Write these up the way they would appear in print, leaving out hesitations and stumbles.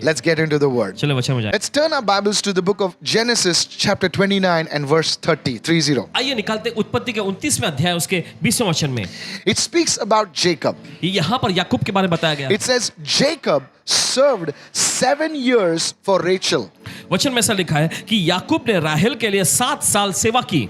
Let's get into the word. चलो वचन में जाए. Let's turn our Bibles to the book of Genesis chapter 29 and verse 30. आइए निकालते उत्पत्ति के 29वें अध्याय उसके 20वें वचन में. It speaks about Jacob. यहाँ पर याकूब के बारे में बताया गया. It says Jacob served 7 years for Rachel. वचन में ऐसा लिखा है कि याकूब ने राहेल के लिए 7 साल सेवा की.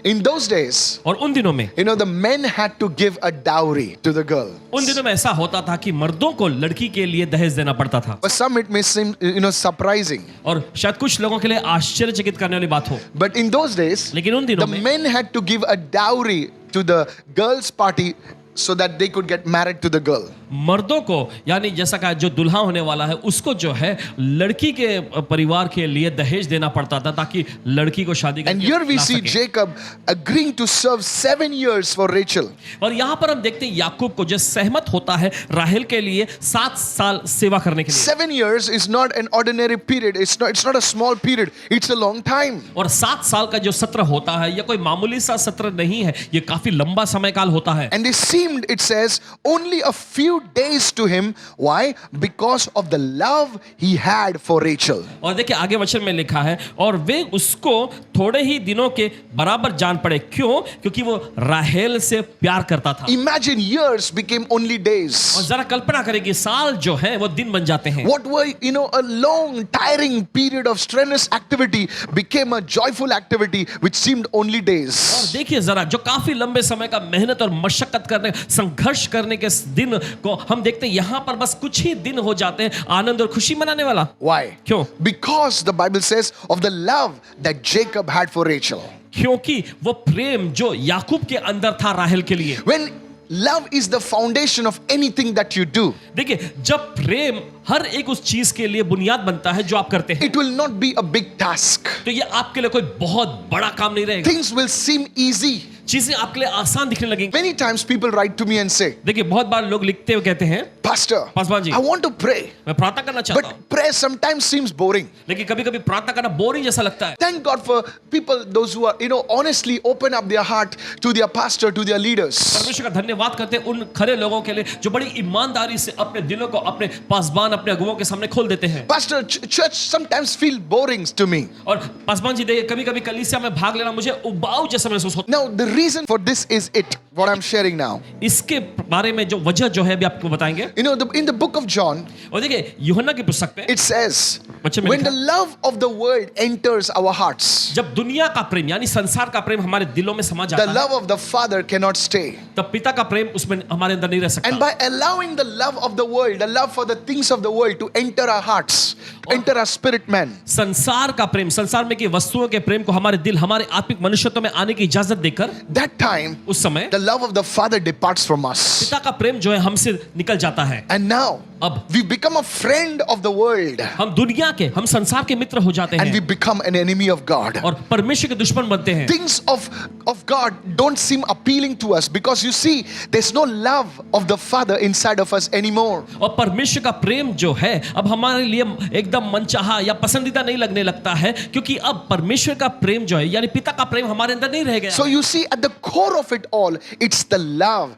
In those days, और उन दिनों में the men had to give a dowry to the girl. उन दिनों में ऐसा होता था कि मर्दों को लड़की के लिए दहेज देना पड़ता था. For some it may seem surprising. और शायद कुछ लोगों के लिए आश्चर्यचकित करने वाली बात हो. But in those days, लेकिन उन दिनों the में men had to give a dowry to the girl's party so that they could get married to the girl. मर्दों को यानी जैसा कहा जो दुल्हा होने वाला है उसको जो है लड़की के परिवार के लिए दहेज देना पड़ता था ताकि लड़की को शादी करके And here we La see सके. Jacob agreeing to serve 7 years for Rachel. और यहाँ पर हम देखते हैं याकूब को जो सहमत होता है राहेल के लिए 7 साल सेवा करने के लिए. 7 years is not an ordinary period. It's not a small period. It's a long time. और 7 साल का जो सत्र होता है यह कोई मामूली सा सत्र नहीं है, ये काफी लंबा समय काल होता है. And they seemed, it says, only a few days to him. Why? Because of the love he had for Rachel. और देखिए आगे वचन में लिखा है और वे उसको थोड़े ही दिनों के बराबर जान पड़े. क्यों? क्योंकि वो राहेल से प्यार करता था. Imagine years became only और days. जरा कल्पना करें कि साल जो है वो दिन बन जाते हैं. What were, a long, tiring period of strenuous activity became a joyful activity which seemed only और days. देखिए जरा जो काफी लंबे समय का मेहनत और मशक्कत करने संघर्ष करने के दिन को हम देखते हैं यहाँ पर बस कुछ ही दिन हो जाते हैं आनंद और खुशी मनाने वाला. Why? क्यों? Because the Bible says of the love that Jacob had for Rachel. क्योंकि वो प्रेम जो याकूब के अंदर था राहेल के लिए. When love is the foundation of anything that you do, देखिए जब प्रेम हर एक उस चीज के लिए बुनियाद बनता है जो आप करते हैं it will not be a big task. तो ये आपके लिए कोई बहुत बड़ा काम नहीं रहेगा. Things will seem easy. चीजें आपके लिए आसान दिखने लगेंगी. Many times people write to me and say, देखिए बहुत बार लोग लिखते हुए कहते हैं Pastor, Paswan ji I want to pray, मैं प्रार्थना करना चाहता हूँ but prayer sometimes seems boring. लेकिन कभी कभी प्रार्थना करना बोरिंग जैसा लगता है. Thank God for people, those who are, honestly open up their heart to their pastor, to their leaders. परमेश्वर का धन्यवाद करते हैं उन खरे लोगों के लिए जो बड़ी ईमानदारी से अपने दिलों को अपने पासबान अपने अगुओं के सामने खोल देते हैं. Pastor, church sometimes feel boring to me. और पासबान जी देखिए कभी कभी कलीसिया में भाग लेना मुझे उबाऊ जैसा महसूस होता Now, the reason for this is what I'm sharing now. है. इसके बारे में जो वजह जो है अभी आपको बताएंगे. In the book of John, और देखिए यूहन्ना की पुस्तक में it says, बच्चे में when लिखा the love of the world enters our hearts, जब दुनिया का प्रेम यानी संसार का प्रेम हमारे दिलों में समा the जाता है love of the Father cannot stay. तब पिता का प्रेम उसमें हमारे अंदर नहीं रह And सकता. by allowing the love of the world, the love for the things of the world to enter our hearts, enter our spirit man, संसार का प्रेम संसार में की वस्तुओं के प्रेम को हमारे दिल हमारे आत्मिक मनुष्यत्व में आने की इजाजत देकर that time, उस समय the love of the Father departs from us. पिता का प्रेम जो है हमसे निकल जाता है. And now, अब we become a friend of the world हम दुनिया के हम संसार के मित्र हो जाते and we हैं become an enemy of God. और परमेश्वर के दुश्मन बनते हैं. Things of God don't seem appealing to us because you see, there's no love of the Father inside of us anymore. और परमेश्वर का प्रेम जो है अब हमारे लिए एकदम मनचाहा या पसंदीदा नहीं लगने लगता है क्योंकि अब परमेश्वर का प्रेम जो है यानी पिता का प्रेम हमारे अंदर नहीं रह गया. So you see, at the core of it all, it's the love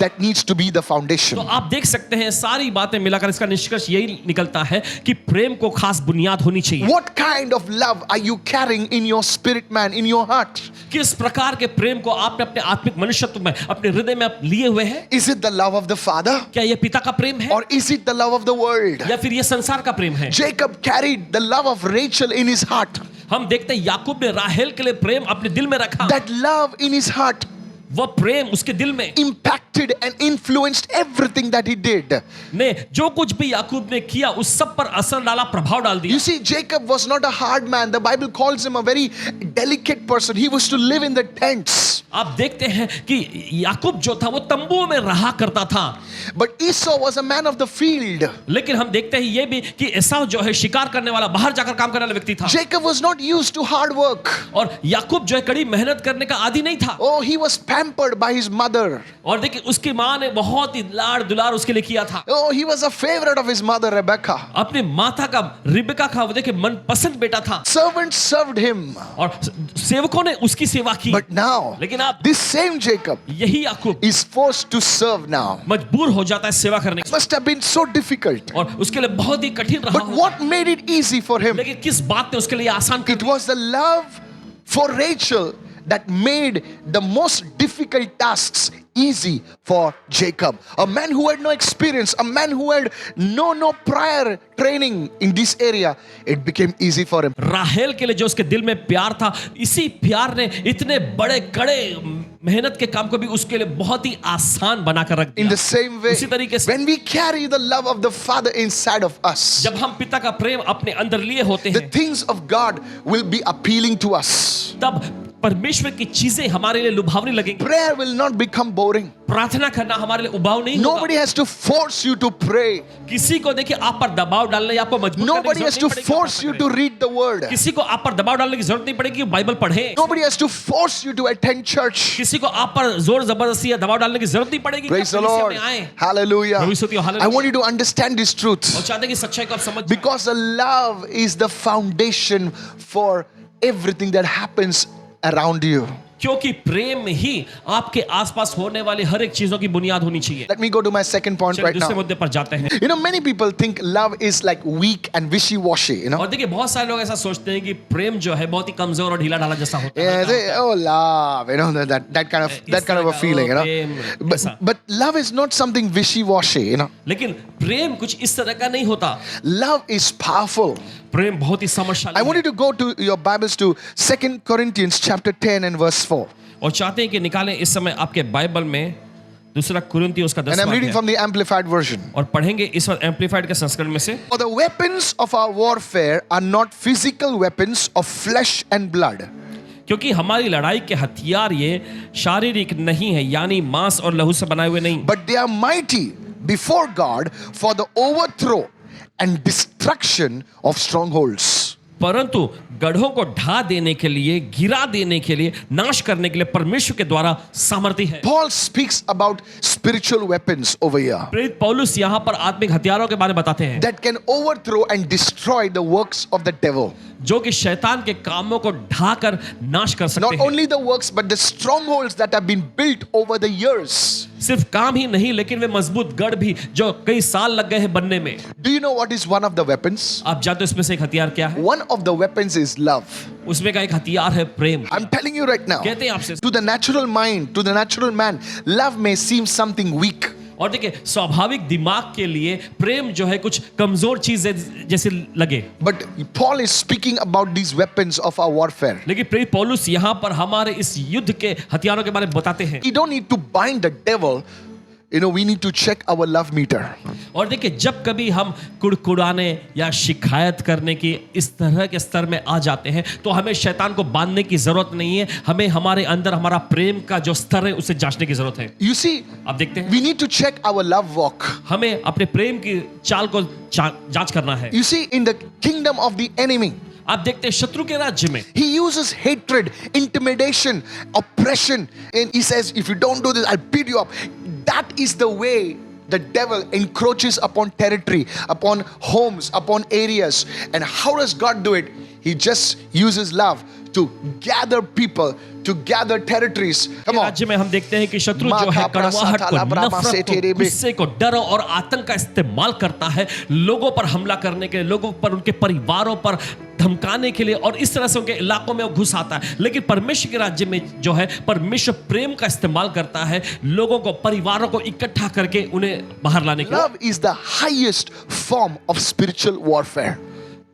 that needs to be the foundation. तो आप देख सकते हैं सारी बातें मिलाकर इसका निष्कर्ष यही निकलता है कि प्रेम को खास बुनियाद होनी चाहिए. What kind of love are you carrying in your spirit man, in your heart? किस प्रकार के प्रेम को आपने अपने आत्मिक मनुष्यत्व में अपने हृदय में लिए हुए हैं? Is it the love of the Father? क्या ये पिता का प्रेम है Or is it the love of the world? या फिर ये संसार का प्रेम है? Jacob carried the love of Rachel in his heart. हम देखते हैं याकूब ने राहेल के लिए प्रेम अपने दिल में रखा. That love in his heart वो प्रेम उसके दिल में impacted and influenced everything that he did. ने जो कुछ भी याकूब ने किया उस सब पर असर डाला, प्रभाव डाल दिया. You see, Jacob was not a hard man. The Bible calls him a very delicate person. He was to live in the tents. आप देखते हैं कि याकूब जो था वो तंबुओं में रहा करता था. But Esau was a man of the field. लेकिन हम देखते हैं ये भी कि एसाव जो है शिकार करने वाला, बाहर जाकर काम करने वाला व्यक्ति था. Jacob was not used to hard work. और याकूब जो है कड़ी मेहनत करने का आदी नहीं था. Oh, he was pampered pampered by his mother. और देखिए उसकी माँ ने बहुत ही लाड़ दुलार उसके लिए किया था। Oh, he was a favorite of his mother, Rebecca. अपनी माता का रिबेका का वो देखिए मनपसंद बेटा था Servants served him. और सेवकों ने उसकी सेवा की। But now, लेकिन अब this same Jacob यही याकूब is forced to serve now. मजबूर हो जाता है सेवा करने के Must have been so difficult. लिए। और उसके लिए बहुत ही कठिन रहा But होगा। what made it easy for him? लेकिन किस बात ने उसके लिए आसान कर It was the love for Rachel that made the most difficult tasks easy for Jacob. A man who had no experience, a man who had no prior training in this area, it became easy for him. राहेल के लिए जो उसके दिल में प्यार था, इसी प्यार ने इतने बड़े कड़े मेहनत के काम को भी उसके लिए बहुत ही आसान बनाकर रख In दिया। the same way, उसी तरीके से when we carry the love of the Father inside of us, जब हम पिता का प्रेम अपने अंदर लिए होते the हैं, things of God will be appealing to us. तब परमेश्वर की चीजें हमारे लिए लुभावनी लगेंगी। Prayer will not become boring. प्रार्थना करना हमारे लिए उबाऊ नहीं होगा। Nobody has to force you to pray. किसी को देखिए आप पर दबाव डालने या आपको मजबूर करने की Nobody has जरूरत to नहीं पड़ेगी force आप you प्रार्थना to करें। read the word. किसी को आप पर दबाव डालने की जरूरत नहीं पड़ेगी कि बाइबल पढ़े। Nobody has to force you to attend church. किसी को आप पर जोर जबरदस्ती या दबाव डालने की जरूरत नहीं पड़ेगी कि Praise the आप कलीसिया Lord. में आएं। Hallelujah. प्रभु स्तुति हो, I hallelujah। want you to understand this truth. और चाहते हैं कि सच्चाई को आप समझ जाएं। Because the love is the foundation for everything that happens around you. क्योंकि प्रेम ही आपके आसपास होने वाली हर एक चीजों की बुनियाद होनी चाहिए। Let me go to my second point चलिए right दूसरे now. मुद्दे पर जाते हैं। You know, many people think love is like weak and wishy-washy, you know. और देखिए बहुत सारे लोग ऐसा सोचते हैं कि प्रेम जो है बहुत ही कमजोर और ढीला ढाला जैसा होता Yeah, है। they, oh, love, you know, that kind of a feeling, you know. ऐसा। But love is not something wishy-washy, you know. लेकिन प्रेम कुछ इस तरह का नहीं होता। Love is powerful. प्रेम बहुत ही समझशाली I want है। you to go to your Bibles to 2 Corinthians chapter 10 and verse 4. और चाहते हैं कि निकालें इस समय आपके बाइबल में दूसरा कुरिन्थियों उसका And I'm 10वां reading अध्याय। from the Amplified Version. और पढ़ेंगे इस वक्त एम्पलीफाइड के संस्करण में से। For the weapons of our warfare are not physical weapons of flesh and blood, क्योंकि हमारी लड़ाई के हथियार ये शारीरिक नहीं है, यानी मांस और लहू से बनाए हुए नहीं, but they are mighty before God for the overthrow and destruction of strongholds. परंतु गढ़ों को ढा देने के लिए, गिरा देने के लिए, नाश करने के लिए परमेश्वर के द्वारा सामर्थ्य है। Paul speaks about spiritual weapons over here प्रेरित पौलुस यहाँ पर आत्मिक हथियारों के बारे में बताते हैं that can overthrow and destroy the works of the devil. जो कि शैतान के कामों को ढाकर नाश कर सकते Not हैं। only the works, but the strongholds that have been built over the years. सिर्फ काम ही नहीं, लेकिन वे मजबूत गढ़ भी जो कई साल लग गए हैं बनने में। Do you know what is one of the weapons? आप जानते हो इसमें से एक हथियार क्या है? One of the weapons is love. उसमें का एक हथियार है प्रेम। I'm telling you right now, कहते हैं आपसे, to the natural mind, to the natural man, love may seem something weak. और देखिए स्वाभाविक दिमाग के लिए प्रेम जो है कुछ कमजोर चीज है जैसे लगे, But Paul is speaking about these weapons of our warfare. लेकिन प्रेरित पौलुस यहाँ पर हमारे इस युद्ध के हथियारों के बारे में बताते हैं। We don't need to bind the devil. You know, we need to check our love meter. और देखिए जब कभी हम कुड़कुड़ाने या शिकायत करने की इस तरह के स्तर में आ जाते हैं तो हमें शैतान को बांधने की जरूरत नहीं है, हमें हमारे अंदर हमारा प्रेम का जो स्तर है उसे जांचने की जरूरत है। You see, आप देखते हैं we need to check our love walk. हमें अपने प्रेम की चाल को जांच करना है। You see, in the kingdom of the enemy, आप देखते हैं शत्रु के राज्य में he uses hatred, intimidation, oppression, and he says, if you don't do this, I'll beat you up. That is the way the devil encroaches upon territory, upon homes, upon areas. And how does God do it? He just uses love to gather people, to gather territories. Come on. राज्य में हम देखते हैं कि शत्रु जो है कड़वाहट को, नफरत को, गुस्से को, डर और आतंक का इस्तेमाल करता है लोगों पर हमला करने के लिए, लोगों पर, उनके परिवारों पर धमकाने के लिए, और इस तरह से उनके इलाकों में वो घुस आता है। लेकिन परमेश्वर के राज्य में जो है परमेश्वर प्रेम का इस्तेमाल करता है लोगों को, परिवारों को इकट्ठा करके उन्हें बाहर लाने के लिए। Love is the highest form of spiritual warfare.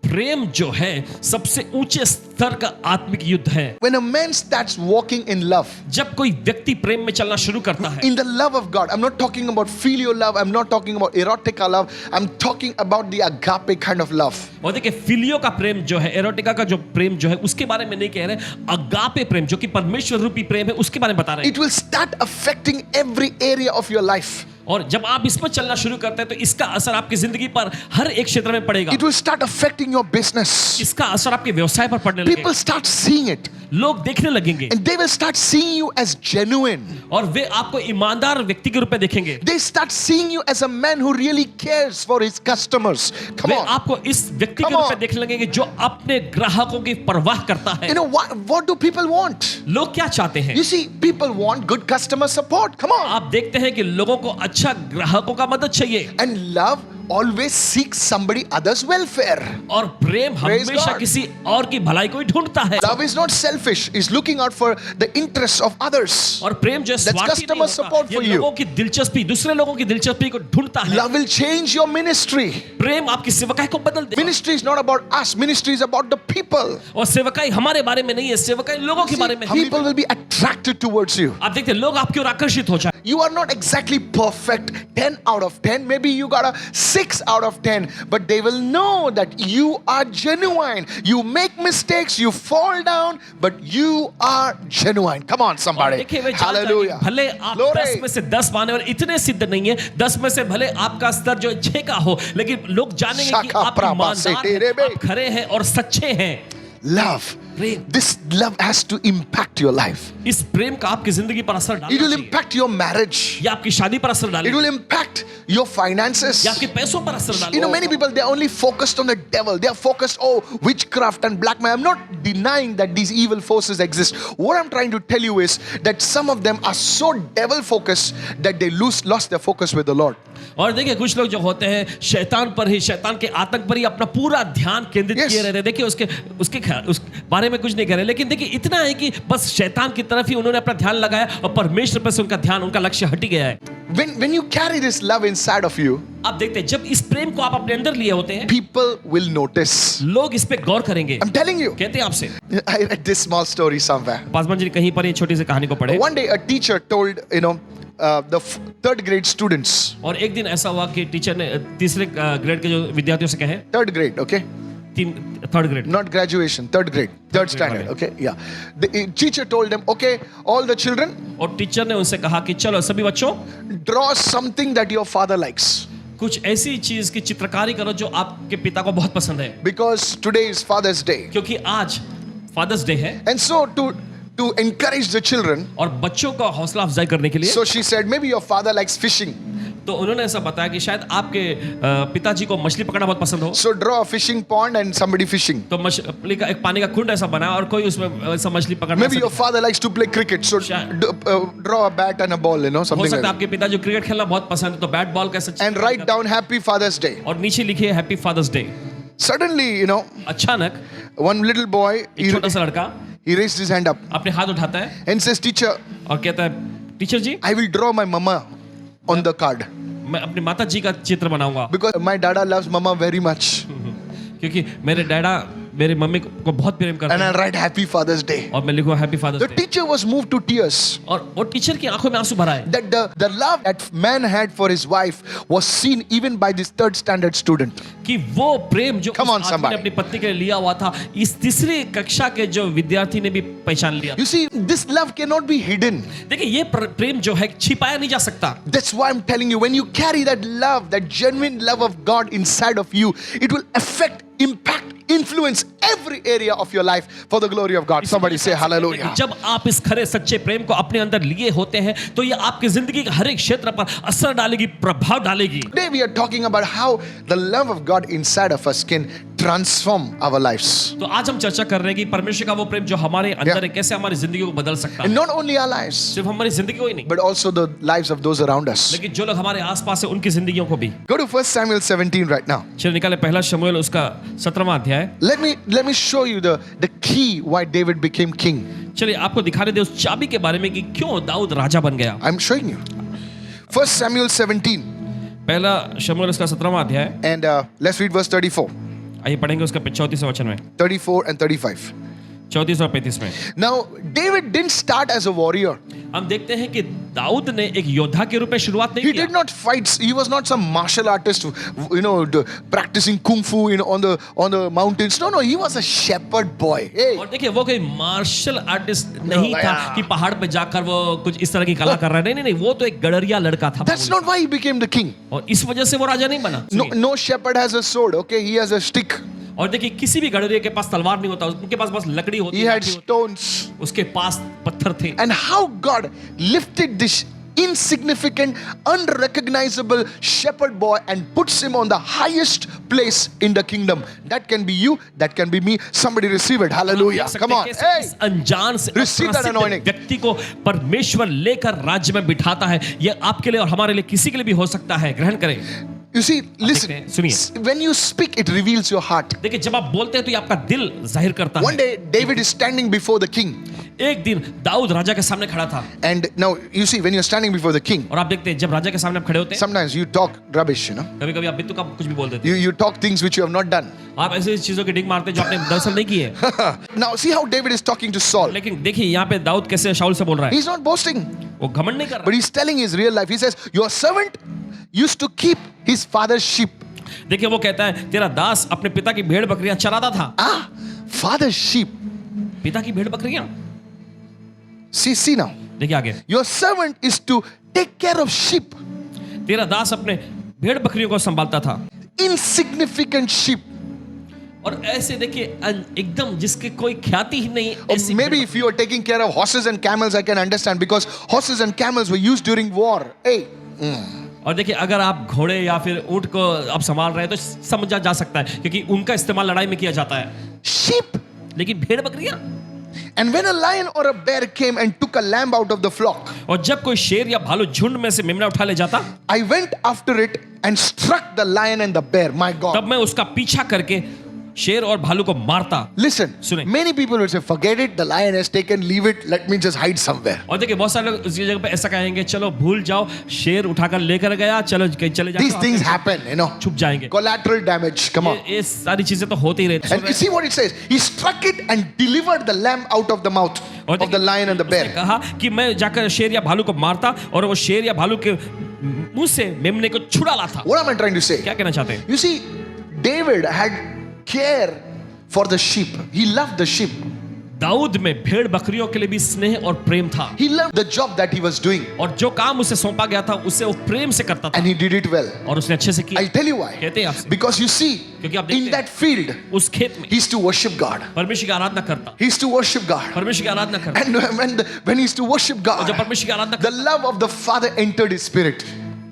प्रेम जो है सबसे ऊंचे स्तर का आत्मिक युद्ध है। When a man starts walking in love, जब कोई व्यक्ति प्रेम में चलना शुरू करता है, in the love of God, I'm not talking about filial love, I'm not talking about erotica love, I'm talking about the agape kind of love. और देखिए फिलियो का प्रेम जो है, एरोटिका का जो प्रेम जो है, उसके बारे में नहीं कह रहे, अगापे प्रेम जो कि परमेश्वर रूपी प्रेम है उसके बारे में बता रहे हैं। It will start affecting every area of your life. और जब आप इसमें चलना शुरू करते हैं तो इसका असर आपकी जिंदगी पर हर एक क्षेत्र में पड़ेगा। It will start affecting your business. इसका असर आपके व्यवसाय पर पड़ने लगेगा। लगे, people start seeing it, लोग देखने लगेंगे and they will start seeing you as genuine. और वे आपको ईमानदार व्यक्ति के रूप में देखेंगे। They start seeing you as a man who really cares for his customers. Come way on. आपको इस व्यक्ति के Come रूप on. में देखने लगेंगे जो अपने ग्राहकों की परवाह करता है। You know what do people want? लोग क्या चाहते हैं? You see, people want good customer support. Come on. आप देखते हैं कि लोगों को अच्छा ग्राहकों का मदद चाहिए And love always seeks somebody other's welfare. और प्रेम Praise हमेशा God. किसी और की भलाई को ही ढूंढता है। Love is not selfish. It's looking out for the interests of others. और प्रेम जो है That's स्वार्थी customer नहीं support होता, for ये you. लोगों की दिलचस्पी, दूसरे लोगों की दिलचस्पी को ढूंढता है। Love will change your ministry. प्रेम आपकी सेवकाई को बदल देगा। Ministry is not about us. Ministry is about the people. और सेवकाई हमारे बारे में नहीं है, सेवकाई लोगों के बारे में है। People will be attracted towards you. आप देखते हैं लोग आपकी ओर आकर्षित हो जाए। You are not exactly perfect 10 out of 10. Maybe you got a 6 out of 10. But they will know that you are genuine. You make mistakes, you fall down, but you are genuine. Come on, और somebody. देखिए वे जान Hallelujah. जाएंगे, भले आप Glory. 10 में से 10 पाने वाले इतने सिद्ध नहीं है, 10 में से भले आपका स्तर जो 6 का हो, लेकिन लोग जानेंगे कि शाखा आप प्रापा ईमानदार से तेरे हैं, में। आप खरे हैं और सच्चे हैं। Love. Prem, This love has to impact your life. इस प्रेम का आपकी जिंदगी पर असर It डालना will चाहिए। impact your marriage. ये आपकी शादी पर असर It डालेगा, will impact your finances. ये आपके पैसों पर असर You know, डालेगा। many people, they're only focused on the devil. They're focused, witchcraft and black magic. I'm not denying that these evil forces exist. What I'm trying to tell you is that some of them are so devil focused that they lost their focus with the Lord. और देखिए कुछ लोग जो होते हैं शैतान पर ही, शैतान के आतंक पर ही अपना पूरा ध्यान केंद्रित Yes. किए रहते हैं। देखिए उस बारे में कुछ नहीं कह रहे, लेकिन देखिए इतना है कि बस शैतान की तरफ ही उन्होंने अपना ध्यान लगाया और परमेश्वर पर से उनका ध्यान, उनका लक्ष्य हट ही गया है। When you carry this love inside of you, आप देखते हैं जब इस प्रेम को आप अपने अंदर लिए होते हैं, people will notice. लोग इस पे गौर करेंगे। I'm telling you. कहते हैं आपसे, I read this small story somewhere. Paswan ji ने कहीं पर ये छोटी सी कहानी को पढ़े One day, a teacher told, the third grade students, और एक दिन ऐसा हुआ कि टीचर ने तीसरे ग्रेड के जो विद्यार्थियों से कहे, third grade, okay? Third grade, Not graduation, third grade, third standard, okay? Yeah. The teacher told them, okay, all the children, और टीचर ने उनसे कहा कि चलो सभी बच्चों draw something that your father likes. कुछ ऐसी चीज की चित्रकारी करो जो आपके पिता को बहुत पसंद है, Because today is Father's Day. क्योंकि आज फादर्स डे है। And so to encourage the children, और बच्चों का हौसला अफजाई करने के लिए so she said, maybe your father likes fishing. तो उन्होंने ऐसा बताया कि शायद आपके पिताजी को मछली पकड़ना बहुत पसंद हो, So draw a fishing pond and somebody fishing. तो मछली का एक पानी का कुंड ऐसा बनाया और कोई उसमें ऐसा मछली पकड़ना Maybe your father likes to play cricket, so draw a bat and a ball, हो something सकता like है that. आपके पिताजी को क्रिकेट खेलना बहुत पसंद है, तो बैट बॉल कैसे And write down Happy Father's Day. और नीचे लिखिए हैप्पी फादर्स डे। Suddenly, अचानक one little boy, एक छोटा सा लड़का he raised his hand up अपने हाथ उठाता है and says, Teacher, और कहता है, teacher ji I will draw my mama on the card. मैं अपनी माता जी का चित्र बनाऊंगा, Because my dada loves mama very much. क्योंकि मेरे डैडा मेरी मम्मी को बहुत प्रेम करते And हैं, I'll write Happy Father's Day. और मैं लिखूंगा happy The father's day. teacher was moved to tears. और वो टीचर की आंखों में आंसू भरा है That the love that man had for his wife was seen even by this third standard student. कि वो प्रेम जो Come उस on, आदमी somebody. ने अपनी पत्नी के लिए लिया हुआ था, इस तीसरी कक्षा के जो विद्यार्थी ने भी पहचान लिया। You see, this love cannot be hidden. देखिए ये प्रेम जो है छिपाया नहीं जा सकता। That's why I'm telling you, when you carry that love, that genuine love of God inside of you, it will affect, impact, influence every area of your life for the glory of God. Somebody say hallelujah. जब आप इस खरे सच्चे प्रेम को अपने अंदर लिए होते हैं तो ये आपकी जिंदगी के हर एक क्षेत्र पर असर डालेगी, प्रभाव डालेगी। Today we are talking about how the love of God inside of us can transform our lives. तो आज हम चर्चा कर रहे हैं कि परमेश्वर का वो प्रेम जो हमारे अंदर है कैसे हमारी जिंदगी को बदल सकता And है। not only our lives, सिर्फ हमारी जिंदगी को ही नहीं, but also the lives of those around us. लेकिन जो लोग हमारे आसपास है उनकी जिंदगियों को भी। Go to 1 Samuel 17 right now. चलिए निकाले पहला शमूएल उसका 17वां अध्याय। Let me show you the key why David became king. चलिए आपको दिखाने दे उस चाबी के बारे में कि क्यों दाऊद राजा बन गया। I'm showing you. 1 Samuel 17 पहला शमूएल उसका 17वां अध्याय, and let's read verse 34, आइए पढ़ेंगे उसका 34वां वचन में, 34 and 35. 34 और 35 में। Now David didn't start as a warrior. हम देखते हैं कि दाऊद ने एक योद्धा के रूप में शुरुआत नहीं He किया। did not fight. He was not some martial artist, practicing kung fu, on the mountains. No, he was a shepherd boy. Hey, और देखिए वो कोई मार्शल आर्टिस्ट नहीं था yeah. कि पहाड़ पे जाकर वो कुछ इस तरह की कला कर रहा है। नहीं, वो तो एक गडरिया लड़का था। that's not why he became the king. और इस वजह से वो राजा नहीं बना। No shepherd has a sword. Okay, he has a stick. और देखिए किसी भी गडरिये के पास तलवार नहीं होता, उनके पास बस लकड़ी होती He है, had लाठी होती stones. है। उसके पास पत्थर थे। And how God lifted this insignificant, unrecognizable shepherd boy and puts him on the highest place in the kingdom. That can be you, that can be me. Somebody receive it. Hallelujah. Come on. कैसे Hey, इस अनजान से Receive that अप्रसिद्ध anointing. व्यक्ति को परमेश्वर लेकर राज्य में बिठाता है। ये आपके लिए और हमारे लिए, किसी के लिए भी हो सकता है। ग्रहण करें। you see, listen. देखते हैं, सुनिए। When you speak, it reveals your heart. देखिए जब आप बोलते हैं तो ये आपका दिल जाहिर करता One है। day, David is standing before the king. एक दिन दाऊद राजा के सामने खड़ा था। And now, you see, when you're standing before the king, और आप देखते हैं जब राजा के सामने आप खड़े होते हैं, sometimes you talk rubbish, you know. कभी कभी आप बित्तू का कुछ भी बोल देते हैं। You talk things which you have not done. आप ऐसी चीजों की डिग मारते हैं जो आपने दरअसल नहीं की है। Now, see how David is talking to Saul. लेकिन देखिए यहाँ पे दाऊद कैसे शाऊल से बोल रहा है। He's not boasting, वो घमंड नहीं कर but रहा। he's telling his real life. He says, your servant used to keep his father's sheep. देखिए वो कहता है तेरा दास अपने पिता की भेड़ बकरियां चराता था। Ah, father's sheep. पिता की भेड़ बकरियां। See now. देखिए आगे, Your servant is to take care of sheep. तेरा दास अपने भेड़ बकरियों को संभालता था। Insignificant sheep. और ऐसे देखिए एकदम जिसकी कोई ख्याति ही नहीं, Or ऐसी maybe भेड़- if you are taking care of horses and camels, I can understand because horses and camels were used during war. Hey, और देखिए अगर आप घोड़े या फिर ऊंट को आप संभाल रहे हैं तो समझा जा सकता है क्योंकि उनका इस्तेमाल लड़ाई में किया जाता है। sheep. लेकिन भेड़ बकरियां, And when a lion or a bear came and took a lamb out of the flock, और जब कोई शेर या भालू झुंड में से मेमना उठा ले जाता, I went after it and struck the lion and the bear. My God. तब मैं उसका पीछा करके शेर और भालू को मारता। Listen, सुने। many people will say, forget it, the lion has taken, leave it, let me just hide somewhere. और देखिए बहुत सारे लोग उसी जगह पे ऐसा कहेंगे, चलो भूल जाओ, शेर उठाकर लेकर गया, चलो कहीं चले These जाओ, things happen, you know. छुप जाएंगे। Collateral damage, come on. ये सारी चीजें तो होती ही रहती And you see what it says? He struck it and delivered the lamb out of the mouth और of the lion and the उसने bear. कहा कि मैं जाकर शेर या भालू को मारता और वो शेर या भालू के मुंह से मेमने को छुड़ा लाता। What am I trying to say? क्या कहना चाहते हैं? You see, David had care for the sheep. He loved the sheep. Dawood में भेड़ बकरियों के लिए भी स्नेह और प्रेम था He loved the job that he was doing और जो काम उसे सौंपा गया था उसे वो प्रेम से करता था and he did it well. और उसने अच्छे से किया। I'll tell you why. कहते हैं आपसे, Because you see, क्योंकि आप देखते in हैं, that field, उस खेत में he used to worship God. परमेश्वर की आराधना करता, He used to worship God. परमेश्वर की आराधना करता। And when he used to worship और God, जब परमेश्वर की आराधना the love of the Father entered his spirit.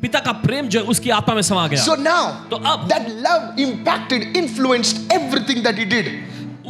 पिता का प्रेम जो है उसकी आत्मा में समा गया। So now, तो अब that love impacted, influenced everything that he did.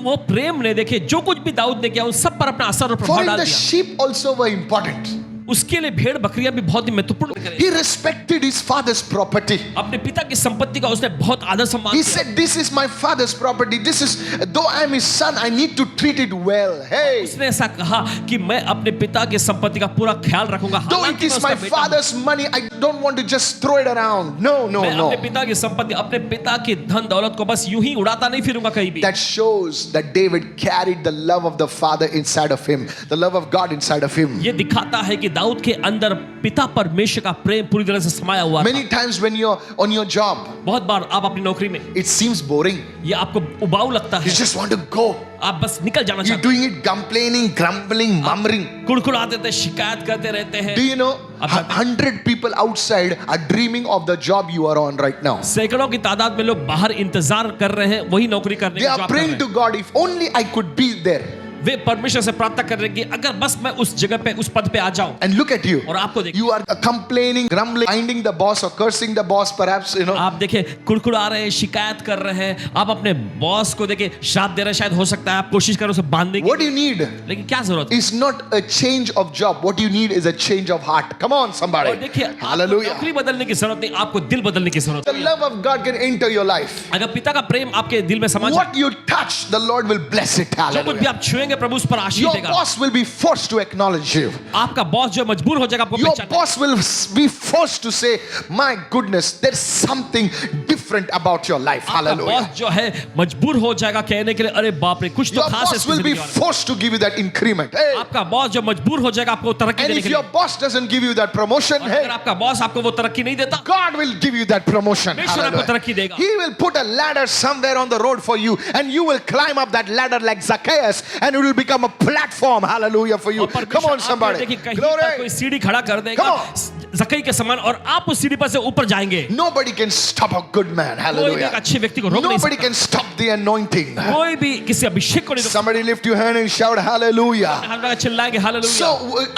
वो प्रेम ने देखिए जो कुछ भी दाऊद ने किया उन सब पर अपना असर और For प्रभाव him, डाल the दिया। sheep also were important. उसके लिए भेड़ बकरियां भी बहुत ही महत्वपूर्ण थे। He respected his father's property. अपने पिता की संपत्ति का उसने बहुत आदर सम्मान He किया। said, this is my father's property. This is, though I am his son, I need to treat it well. Hey, उसने ऐसा कहा कि मैं अपने पिता की संपत्ति का पूरा ख्याल रखूंगा। though हालांकि it मैं is my उसका बेटा हूं। father's money, I don't want to just throw it around. No, no, मैं no. अपने पिता की संपत्ति, अपने पिता की धन दौलत को बस यूं ही उड़ाता नहीं फिरूंगा कहीं भी। That shows that David carried the love of the Father inside of him, the love of God inside of him. ये दिखाता है कि दाऊद के अंदर पिता परमेश्वर का प्रेम पूरी तरह से समाया हुआ था। Many times when you're on your job, बहुत बार आप अपनी नौकरी में it seems boring. ये आपको उबाऊ लगता You है, just want to go. आप बस निकल जाना You're चाहते doing it complaining, grumbling, murmuring. हैं, कुड़कुड़ाते थे, शिकायत करते रहते हैं। Do you know, अब जानते हैं- 100 people outside are dreaming of the job you are on right now. सैकड़ों की तादाद में लोग बाहर इंतजार कर रहे हैं वही नौकरी करने They की जो are आप कर रहे praying हैं। to God, if only I could be there. वे परमेश्वर से प्रार्थना कर रहे हैं कि अगर बस मैं उस जगह पे उस पद पे आ जाऊं। And look at you. और आपको देखिए, You are complaining, grumbling, finding the boss or cursing the boss, perhaps, you know. आप देखिए कुड़कुड़ा रहे हैं, शिकायत कर रहे हैं, आप अपने बॉस को देखिए श्राप दे रहे हैं, शायद हो सकता है आप कोशिश करो उसे बांधने की, What you need लेकिन क्या जरूरत है? is not a change of job. What you need is a change of heart. Come on, somebody. और देखिए आपको Hallelujah. नौकरी बदलने की जरूरत नहीं, आपको दिल बदलने की जरूरत The है। love of God can enter your life. अगर पिता का प्रेम आपके दिल में समा जाए, What you touch, the Lord will bless it. जो कुछ भी Hallelujah. आप छुएंगे प्रभु उस पर आशीष Your देगा। boss will be forced to acknowledge you. आपका बॉस जो मजबूर हो जाएगा आपको Your पहचानने। boss will be forced to say, my goodness, there's something different about your life. आपका Hallelujah. बॉस जो है मजबूर हो जाएगा कहने के लिए, अरे बाप रे कुछ तो Your खास है boss इसकी will be जिंदगी में। forced to give you that increment. Hey. आपका बॉस जो मजबूर हो जाएगा आपको तरक्की And देने if के your लिए। boss doesn't give you that promotion, और hey, अगर आपका बॉस आपको वो तरक्की नहीं देता, God will give you that promotion. परमेश्वर आपको तरक्की Hallelujah. देगा। He will put a ladder somewhere on the road for you, and you will climb up that ladder like Zacchaeus, and it will become a platform. Hallelujah for you. और Come on, परमेश्वर आपको somebody. देखिए कहीं पर Glory. कोई सीढ़ी खड़ा कर देगा, Come जकई के समान और आप उस सीढ़ी पर से ऊपर जाएंगे। Nobody can stop a good man. कोई भी एक Hallelujah. अच्छे व्यक्ति को रोक नहीं Nobody सकता। can stop the anointing. कोई भी किसी अभिषेक को नहीं रोक Somebody lift your hand and shout hallelujah. सकता। हम लोग चिल्लाएंगे hallelujah. So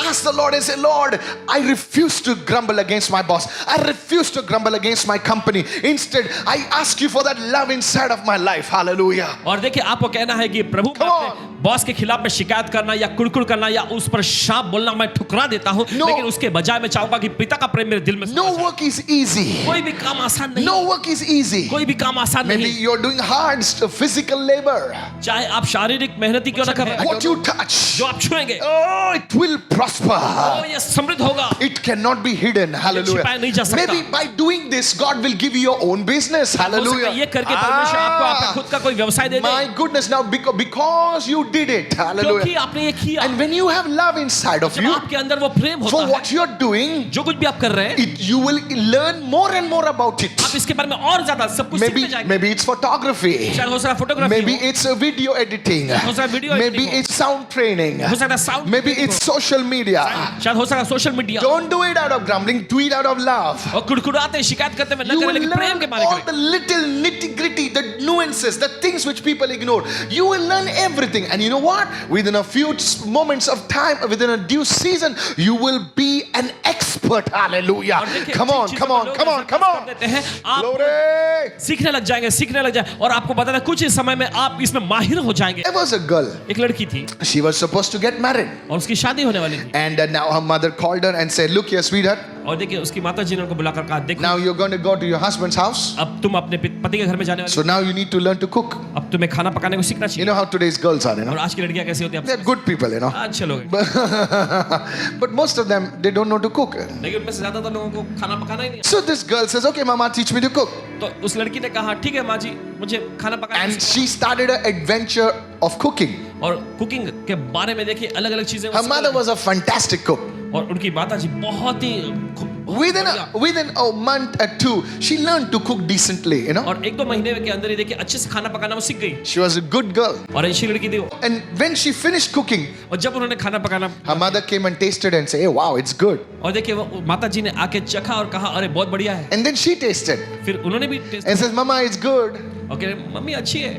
ask the Lord and say, Lord, I refuse to grumble against my boss. I refuse to grumble against my company. Instead, I ask you for that love inside of my life. Hallelujah. और देखिए आपको कहना है कि प्रभु मैं Come अपने boss के खिलाफ में शिकायत करना या कुड़कुड़ करना या उस पर शाप बोलना मैं ठुकरा देता हूं, No. लेकिन उसके बजाय मैं चाहूंगा कि पिता का प्रेम मेरे दिल में No समा जाए। work is easy. कोई भी काम आसान नहीं। No work is easy. कोई भी काम आसान Maybe नहीं। you're doing hard physical labor. चाहे आप शारीरिक मेहनती क्यों ना कर रहे हैं, What you touch, जो आप छुएंगे oh, it will prosper. वो ये समृद्ध होगा। It cannot be hidden. Hallelujah. छिपाया नहीं जा सकता। Maybe by doing this, God will give you your own business. हो सकता है Hallelujah. ये करके परमेश्वर आपको आपका खुद का कोई व्यवसाय दे दे, My goodness, now because you did it. क्योंकि Hallelujah. आपने ये किया। And when you have love inside of जब you, आपके अंदर वो प्रेम for होता है, what you're doing, जो कुछ भी आप कर रहे हैं, you will learn more and more about it. आप इसके बारे में और ज्यादा सब कुछ Maybe, सीखते जाएंगे। maybe it's photography. शायद हो सकता है फोटोग्राफी Maybe हो, it's a video editing. हो सकता है video Maybe editing it's sound training. हो, हो सकता है sound, Maybe it's social media. शायद हो सकता है social media. Don't do it out of grumbling, do it out of love. और कुड़कुड़ाते शिकायत करते हुए न You करें, will लेकिन प्रेम के learn मारे all करें। the little nitty-gritty, the nuances, the things which people ignore. You will learn everything. And you know what? Within a few moments of time, within a due season, you will be an expert. Hallelujah. और देखिए, Come on, Jin come चीजों on, को come लोग on, come नजरअंदाज on. कर देते हैं, आप Glory. सीखने लग जाएंगे और आपको बताना कुछ ही समय में आप इसमें माहिर हो जाएंगे। There was a girl. एक लड़की थी She was supposed to get married. और उसकी शादी होने वाली थी, And now her mother called her and said, Look here, sweetheart. और देखिए उसकी माता जी ने उनको बुलाकर कहा, देखो Now you're going to go to your husband's house. अब तुम अपने पति के घर में जाने वाले So now you need to learn to cook. हो, अब तुम्हें खाना पकाने को सीखना You चाहिए। know how today's girls are, you know. और आज की लड़कियां कैसी होती हैं? They're good people, you know. अच्छे लोग हैं, But most of them, they don't know to cook. लेकिन उनमें से ज्यादातर लोगों को खाना पकाना ही नहीं So this girl says, Okay, Mama, teach me to cook. आता। तो उस लड़की ने कहा, ठीक है माँ जी, मुझे खाना पकाना And she started an adventure of cooking. और कुकिंग के बारे में देखिए अलग अलग चीजें। Her mother was a fantastic cook. और उनकी माता जी बहुत ही Within a month or two, she learned to cook decently, you know. और एक दो महीने के अंदर ही देखिए अच्छे से खाना पकाना वो सीख गई She was a good girl. और अच्छी लड़की थी वो। And when she finished cooking, और जब उन्होंने खाना पकाना, her mother came and tasted and said, Hey, wow, it's good. और देखिए वो माता जी ने आके चखा और कहा, अरे बहुत बढ़िया है। And then she tasted फिर उन्होंने भी test and says, Mama, it's good, और कह रहे, मम्मी अच्छी है,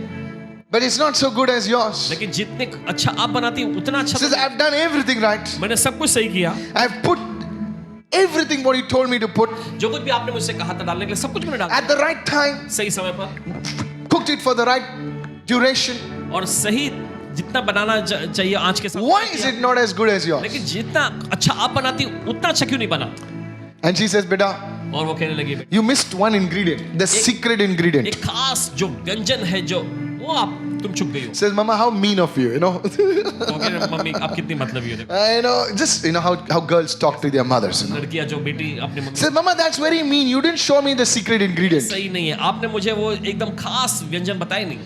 but it's not so good as yours. लेकिन जितने अच्छा आप बनाती हैं उतना अच्छा She says, I've done everything right. मैंने सब कुछ सही किया, I've put everything what you told me to put जो कुछ भी आपने मुझसे कहा था डालने के लिए सब कुछ मैंने डाला at the right time, सही समय पर cooked it for the right duration. और सही जितना बनाना चाहिए आँच के साथ। Why is it not as good as yours? लेकिन जितना अच्छा आप बनाती उतना अच्छा क्यों नहीं बना? And she says, Beta, और वो कहने लगी, you missed one ingredient, the secret ingredient. एक खास जो व्यंजन है जो वो आप तुम चुक गई हो। Says, Mama, how mean of you, you know. तो कह रहे, मम्मी आप कितनी मतलबी हो, देखो I know, just, you know, how girls talk to their mothers. You know. लड़कियां जो बेटी अपने mummy Says, Mama, that's very mean. You didn't show me the secret ingredient. सही नहीं है, आपने मुझे वो एकदम खास व्यंजन बताया नहीं।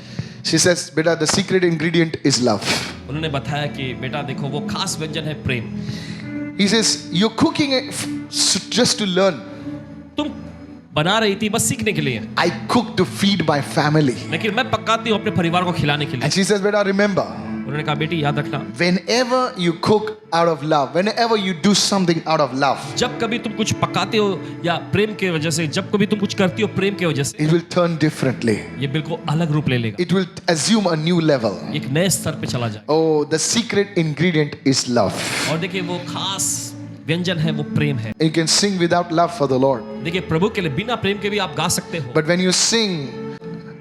She says, Beta, the secret ingredient is love. उन्होंने बताया कि बेटा देखो वो खास व्यंजन है प्रेम। He says, you're cooking it just to learn. तुम बना रही थी बस सीखने के लिए, I cook to feed my family. लेकिन मैं पकाती हूँ अपने परिवार को खिलाने के लिए। And she says, Beta, remember, उन्होंने कहा बेटी याद रखना, whenever you cook out of love, whenever you do something out of love, जब कभी तुम कुछ पकाते हो या प्रेम के वजह से, जब कभी तुम कुछ करती हो प्रेम के वजह से, it will turn differently. ये बिल्कुल अलग रूप ले लेगा, It will assume a new level. एक नए स्तर पे चला जाए। Oh, the secret ingredient is love. और देखिए वो खास व्यंजन है वो प्रेम है। You can sing without love for the Lord. देखिए प्रभु के लिए बिना प्रेम के भी आप गा सकते हो, But when you sing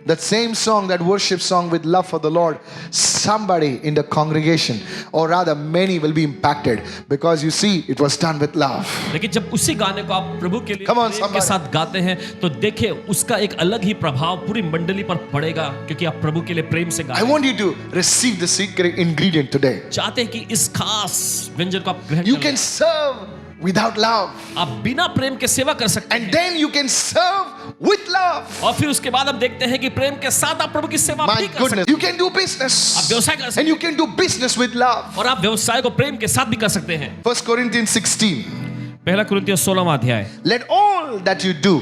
that same song, that worship song with love for the Lord, somebody in the congregation, or rather many, will be impacted because you see it was done with love. लेकिन जब उसी गाने को आप प्रभु के लिए Come on, Prem somebody. के साथ गाते हैं तो देखिए उसका एक अलग ही प्रभाव पूरी मंडली पर पड़ेगा, क्योंकि आप प्रभु के लिए प्रेम से गा I रहे हैं। want you to receive the secret ingredient today. चाहते हैं कि इस खास व्यंजन को आप ग्रहण You कर can लें। serve without love, आप बिना प्रेम के सेवा कर सकते and हैं, then you can serve with love. और फिर उसके बाद हम देखते हैं कि प्रेम के साथ आप प्रभु की सेवा My भी कर goodness, सकते you can do आप business, व्यवसाय कर सकते and you can do business with love. हैं, और आप व्यवसाय को प्रेम के साथ भी कर सकते हैं। 1 Corinthians 16. पहला कुरिन्थियों 16वां अध्याय, Let all that you do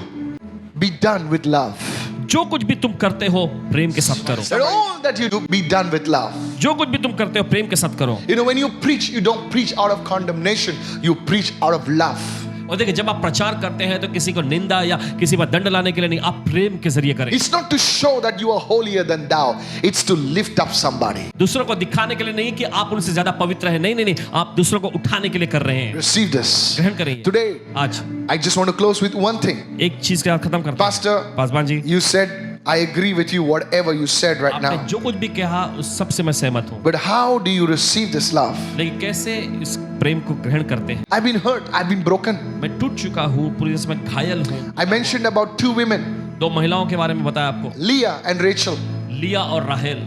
be done with love. जो कुछ भी तुम करते हो प्रेम के साथ करो, Let all that you do be done with love. जो कुछ भी तुम करते हो प्रेम के साथ करो। You know, when you preach, you don't preach out of condemnation, you preach out of love. और देखिए जब आप प्रचार करते हैं तो किसी को निंदा या किसी पर दंड लाने के लिए नहीं, आप प्रेम के जरिए करें। It's not to show that you are holier than thou. It's to lift up somebody. दूसरों को दिखाने के लिए नहीं कि आप उनसे ज्यादा पवित्र हैं, नहीं नहीं नहीं, आप दूसरों को उठाने के लिए कर रहे हैं। Receive this. ग्रहण करें Today, आज I just want to close with one thing. एक चीज के साथ खत्म करते हैं। Pastor, Paswan ji, you said, I agree with you, whatever you said right आपने now. जो कुछ भी कहा उस सबसे मैं सहमत हूँ, But how do you receive this love? लेकिन कैसे इस प्रेम को ग्रहण करते हैं? I've been hurt. I've been broken. मैं टूट चुका हूँ, पूरी तरह से मैं घायल हूँ। I mentioned about two women, दो महिलाओं के बारे में बताया आपको, Leah and Rachel. लिया और राहेल।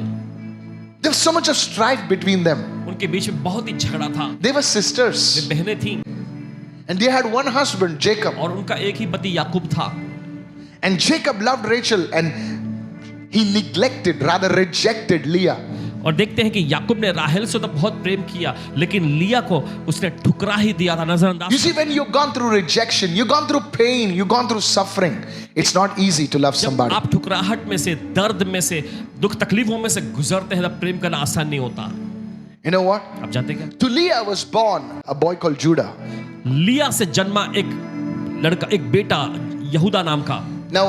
There was so much of strife between them. उनके बीच में बहुत ही झगड़ा था। They were sisters. वे बहनें थीं And they had one husband, Jacob. और उनका एक ही पति याकूब था। And Jacob loved Rachel and he neglected, rather rejected Leah. और देखते हैं कि याकूब ने राहेल से तो बहुत प्रेम किया, लेकिन लिया को उसने ठुकरा ही दिया था, You नजरअंदाज। see, when you've gone through rejection, you've gone through pain, you've gone through suffering, it's not easy to love जब somebody. आप ठुकराहट में से, दर्द में से, दुख तकलीफों में से गुजरते हैं तब प्रेम करना आसान नहीं होता। You know what? आप जानते हैं क्या? To Leah was born a boy called Judah. लिया से जन्मा एक लड़का, एक बेटा यहूदा नाम का। Now,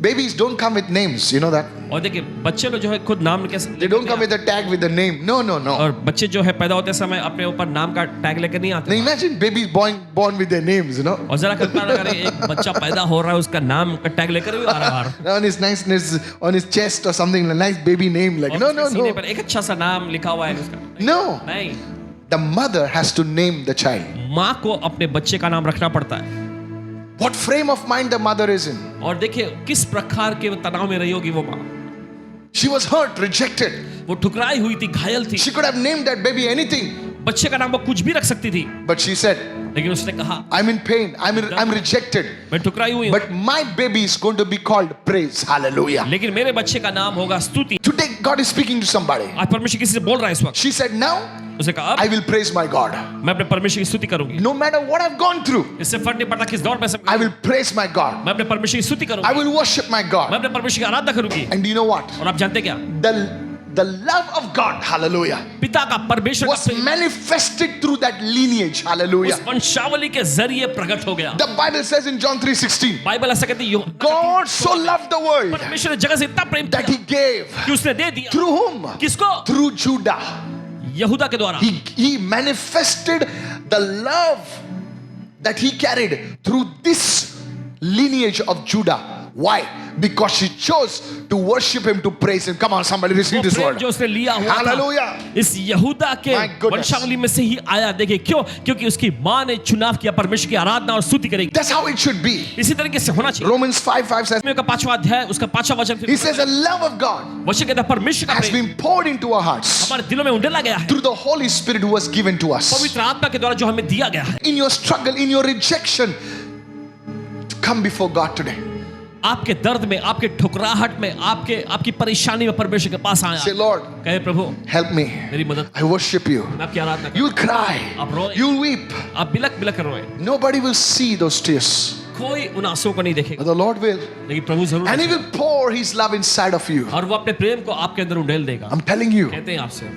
babies don't come with names, you know that? और देखिए बच्चे लोग जो है खुद नाम कैसे, They don't come with a tag with the name. No, no, no. और बच्चे जो है पैदा होते समय अपने ऊपर नाम का टैग लेकर नहीं Now आते। imagine babies born with their names, you know? और जरा कल्पना करें एक बच्चा पैदा हो रहा है, उसका नाम का टैग लेकर भी आ रहा है On his niceness, on his chest or something, a nice baby name. Like, no, no, सीने no. पर एक अच्छा सा नाम लिखा हुआ है उसका। No. नहीं, The mother has to name the child. माँ को अपने बच्चे का नाम रखना पड़ता है। What frame of mind the mother is in. और देखिए किस प्रकार के तनाव में रही होगी वो माँ। She was hurt, rejected. वो ठुकराई हुई थी, घायल थी। She could have named that baby anything. बच्चे का नाम वो कुछ भी रख सकती थी, But she said, लेकिन उसने कहा I'm in pain. I'm rejected. मैं ठुकराई हुई हूँ, But my baby is going to be called praise. Hallelujah. लेकिन मेरे बच्चे का नाम होगा स्तुति। Today, God is speaking to somebody. आज परमेश्वर किसी से बोल रहा है इस वक्त। She said, now उसने कहा I अब will praise my God. मैं अपने परमेश्वर की स्तुति करूंगी। No matter what I've gone through, इससे फर्क नहीं पड़ता किस दौर में से I will praise my God. मैं अपने परमेश्वर की स्तुति I करूंगी। will worship my मैं God. अपने परमेश्वर की आराधना करूंगी। And do you know what? और आप जानते क्या? The love of God, hallelujah, पिता का, परमेश्वर was का प्रेम manifested through that lineage. Hallelujah. उस वंशावली के जरिए प्रकट हो गया। The Bible says in John 3:16, Bible ऐसा कहती है, God so loved the world परमेश्वर ने जगत से इतना प्रेम that He किया gave. कि उसने दे दिया। Through whom? किसको? Through Judah. यहूदा के द्वारा। He manifested the love that He carried through this lineage of Judah. Why? Because she chose to worship Him, to praise Him. Come on, somebody receive वो this Prem word. जो उसने लिया हुआ था, Hallelujah. इस यहूदा के My goodness. वंशावली में से ही आया। देखिए क्यों? क्योंकि उसकी माँ ने चुनाव किया परमेश्वर की आराधना और स्तुति करेगी। That's how it should be. इसी तरीके से होना चाहिए। Romans 5:5 says, रोमियो का 5वां अध्याय उसका 5वां वचन He फिर says, the love of God वचन कहता है परमेश्वर का has Prem been poured into our hearts हमारे दिलों में उंडेला गया है through the Holy Spirit who was given to us. पवित्र आत्मा के द्वारा जो हमें दिया गया है। In your struggle, in your rejection, to come before God today. आपके दर्द में, आपके ठुकराहट में, आपकी परेशानी में परमेश्वर के पास आया। Say, Lord, कहे प्रभु help me. मेरी मदद, I worship you. मैं आपकी आराधना करूं। You'll cry. आप रोए, You'll weep. आप बिलक बिलक कर रोए। Nobody will see those tears. कोई उन आंसुओं को नहीं देखेगा, But the Lord will. लेकिन प्रभु जरूर And He देखेगा। will pour His love inside of you. और वो अपने प्रेम को आपके अंदर उंडेल देगा। I'm telling you. कहते हैं आपसे,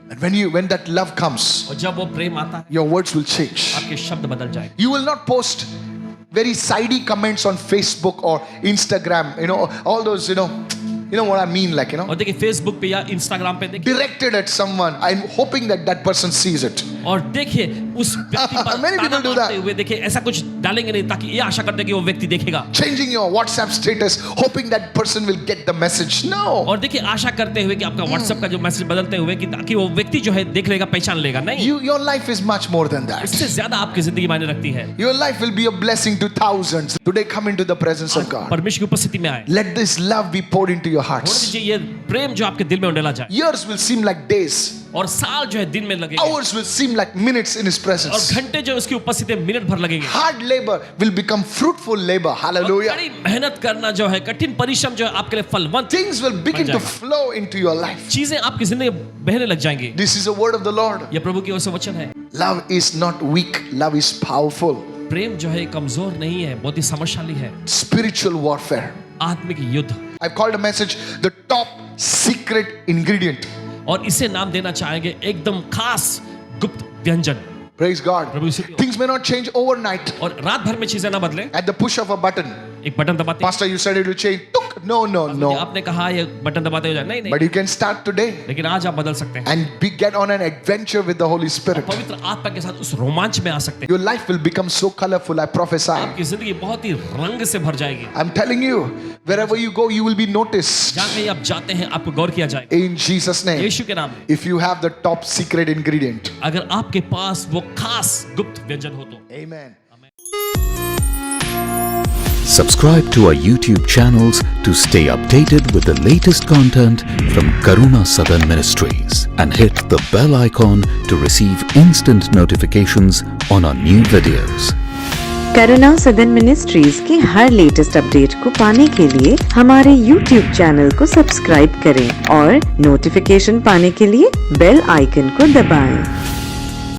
And when that love comes, और जब वो प्रेम आता है your words will change. आपके शब्द बदल जाएंगे। You will not post very sidey comments on Facebook or Instagram, all those, you know what I mean, like, और देखिए फेसबुक पे या इंस्टाग्राम पे देखिए, directed at someone. I'm hoping that person sees it. और देखिए उस व्यक्ति पर Many people ताना do मारते that. हुए देखिए ऐसा कुछ डालेंगे नहीं ताकि ये आशा करते हैं कि वो व्यक्ति देखेगा। Changing your WhatsApp status, hoping that person will get the message. No. और देखिए आशा करते हुए कि आपका व्हाट्सएप का जो मैसेज बदलते हुए कि ताकि वो व्यक्ति जो है देख लेगा, पहचान लेगा। नहीं, Your life is much more than that. इससे ज्यादा आपकी जिंदगी मायने रखती है। Your life will be a blessing to thousands. Today, come into the presence of God. परमेश्वर की उपस्थिति में आए, Let this love be poured into your छोड़ hearts. दीजिए ये प्रेम जो आपके दिल में उंडेला जाए, Years will seem like days. और साल जो है दिन में लगेगा, Hours will seem like minutes in His और presence. घंटे जो उसकी उपस्थिति में मिनट भर लगेंगे। Hard labor will become fruitful labor. और Hallelujah. कड़ी मेहनत करना जो है, कठिन परिश्रम जो है आपके लिए फलवंत, Things will begin to जाएगा। flow into your life. चीजें आपकी जिंदगी में बहने लग जाएंगी। This is a word of the Lord. ये प्रभु की ओर से वचन है। Love is not weak. Love is powerful. प्रेम जो है कमजोर नहीं है, बहुत ही समझशाली है। Spiritual warfare. आत्मिक युद्ध, I've called a message the top secret ingredient. और इसे नाम देना चाहेंगे एकदम खास गुप्त व्यंजन। Praise God. प्रभु यीशु की- Things may not change overnight और रात भर में चीजें ना बदले, at the push of a button. एक बटन दबाते Pastor, you said it will change. Tuk. No, no, no. आपने कहा ये बटन दबाते हो जाए, नहीं नहीं, But you can start today लेकिन आज आप बदल सकते हैं and get on an adventure with the Holy Spirit. पवित्र आत्मा के साथ उस रोमांच में आ सकते हैं। Your life will become so colorful. I prophesy. आपकी जिंदगी बहुत ही रंग से भर जाएगी। I'm telling you, wherever you go, you will be noticed. जहाँ कहीं आप जाते हैं आपको गौर किया जाएगा। In Jesus' name. यीशु के नाम में If you have the top secret ingredient. अगर आपके पास वो खास गुप्त व्यंजन हो तो। Amen. Subscribe to our YouTube channels to stay updated with the latest content from Karuna Southern Ministries and hit the bell icon to receive instant notifications on our new videos. करुणा सदन ministries के हर latest update को पाने के लिए हमारे YouTube channel को subscribe करें और नोटिफिकेशन पाने के लिए बेल आइकन को दबाएं।